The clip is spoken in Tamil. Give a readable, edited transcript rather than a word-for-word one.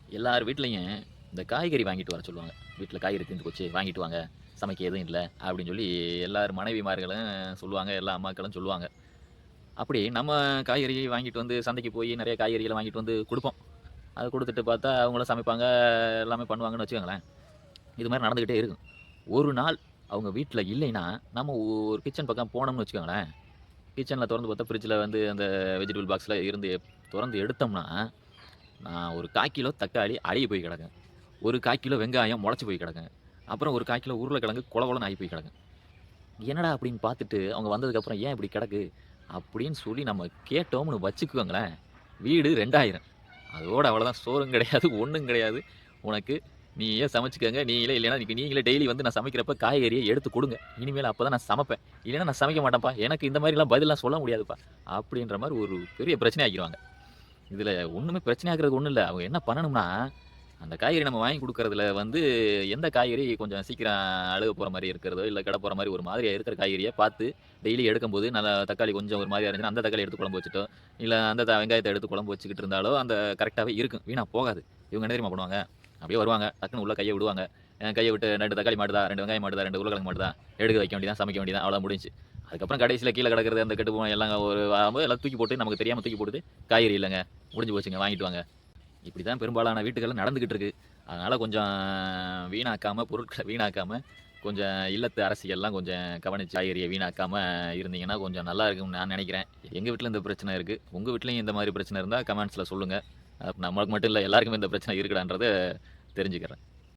எல்லார் வீட்லயும் இந்த காய்கறி வாங்கிட்டு வர சொல்லுவாங்க. வீட்ல காய்கறி தீர்ந்து போச்சு, வாங்கிட்டு வாங்க. சமைக்க எதுவும் இல்ல. அப்படின்னு சொல்லி எல்லார் மனைவிமார்களும் சொல்லுவாங்க. எல்லா அம்மாக்களும் சொல்லுவாங்க. அப்படி நம்ம காய்கறி வாங்கிட்டு வந்து சந்தைக்கு போய் நெறைய காய்கறிகள வாங்கிட்டு வந்து குடுப்போம். அத குடுத்துட்டு பார்த்தா, அவங்களும் சமைப்பாங்க, எல்லாமே பண்ணுவாங்கன்னு வச்சுக்கோங்களேன். இது மாரி நடந்துகிட்டே இருக்கும். ஒரு நாள் அவங்க வீட்ல இல்லைன்னா, நம்ம ஒரு கிச்சன் பக்கம் போனோம்னு வச்சுக்கோங்களேன். கிச்சன்ல தொறந்து பார்த்தா, ஃப்ரிட்ஜ்ல வந்து அந்த வெஜிடபிள் பாக்ஸ்ல இருந்து தொறந்து எடுத்தோம்னா, நான் ஒரு 1/4 கிலோ தக்காளி அழுகி போய் கிடக்கும். ஒரு 1/4 கிலோ வெங்காயம் மொளச்சு போய் கிடக்குங்க. அப்புறம் ஒரு 1/4 கிலோ உருளைக்கிழங்கு கொல கொலன்னு ஆயி போய் கிடக்கும். என்னடா அப்படின்னு பார்த்துட்டு, அவங்க வந்ததுக்கப்புறம் ஏன் இப்படி கிடக்கு? அப்படின்னு சொல்லி நம்ம கேட்டோம்னு வச்சுக்கோங்களேன், வீடு 2000. அதோட அவ்வளோதான். சோறும் கிடையாது, ஒண்ணும் கிடையாது. உனக்கு நீயே சமைச்சுக்கங்க. நீங்களே இல்லைன்னா நீங்களே டெய்லி வந்து நான் சமைக்கிறப்ப காய்கறிய எடுத்து குடுங்க. இனிமேல் அப்பதான் நான் சமைப்பேன். இல்லைன்னா நான் சமைக்க மாட்டேன்ப்பா. எனக்கு இந்த மாரிலாம் பதில்லாம் சொல்ல முடியாதுப்பா. அப்படின்ற மாரி ஒரு பெரிய பிரச்சனை ஆக்கிருவாங்க. இதுல ஒண்ணுமே பிரச்சனை ஆகுறதுக்கு ஒண்ணும் இல்ல. அவங்க என்ன பண்ணணும்னா, அந்த காய்கறி நம்ம வாங்கி குடுக்குறதுல வந்து எந்த காய்கறி கொஞ்சம் சீக்கிரம் அழுகப் போற மாரி இருக்கிறதோ, இல்ல கெடப் போற மாரி ஒரு மாதிரியா இருக்கிற காய்கறிய பார்த்து டெய்லி எடுக்கும்போது நல்லா தக்காளி கொஞ்சம் ஒரு மாரியா இருந்துச்சுன்னா, அந்த தக்காளிய எடுத்து குழம்பு வச்சுட்டோ, இல்ல அந்த வெங்காயத்த எடுத்து குழம்பு வச்சுக்கிட்டு இருந்தாலோ, அந்த கரெக்ட்டாவே இருக்கும். வீணா போகாது. இவங்க என்ன தெரியுமா பண்ணுவாங்க? அப்படியே வருவாங்க. டக்குனு உள்ள கைய விடுவாங்க. கைய விட்டு 2 தக்காளி மாட்டுதா, 2 வெங்காயம் மாட்டுதா, 2 உருளைக்கிழங்கு மாட்டுதா, எடுக்க வைக்க வேண்டியது தான், சமைக்க வேண்டியது தான். அவ்வளோதான் முடிஞ்சுச்சு. அதுக்கப்புறம் கடைசியில கீழ கிடக்கிறது அந்த கெட்டு போன எல்லாம் ஒரு ஆகும்போது எல்லாம் தூக்கி போட்டு நமக்கு தெரியாம தூக்கி போட்டுட்டு, காய்கறி இல்லங்க. முடிஞ்சு போச்சுங்க. வாங்கிட்டு வாங்க. இப்படித்தான் பெரும்பாலான வீட்டுகள்ல நடந்துகிட்டு இருக்கு. அதனால கொஞ்சம் வீணாக்காம, பொருட்கள வீணாக்காம, கொஞ்சம் இல்லத்து அரசியல்லாம் கொஞ்சம் கவனிச்சு காய்கறிய வீணாக்காம இருந்தீங்கன்னா, கொஞ்சம் நல்லா இருக்கும்னு நான் நெனைக்கிறேன். எங்க வீட்ல இந்த பிரச்சனை இருக்கு. உங்க வீட்லயும் இந்த மாரி பிரச்சனை இருந்தா கமெண்ட்ஸ்ல சொல்லுங்க. நமக்கு மட்டும் இல்ல எல்லாருக்குமே இந்த பிரச்சனை இருக்குடான்றத தெரிஞ்சுக்கிறேன்.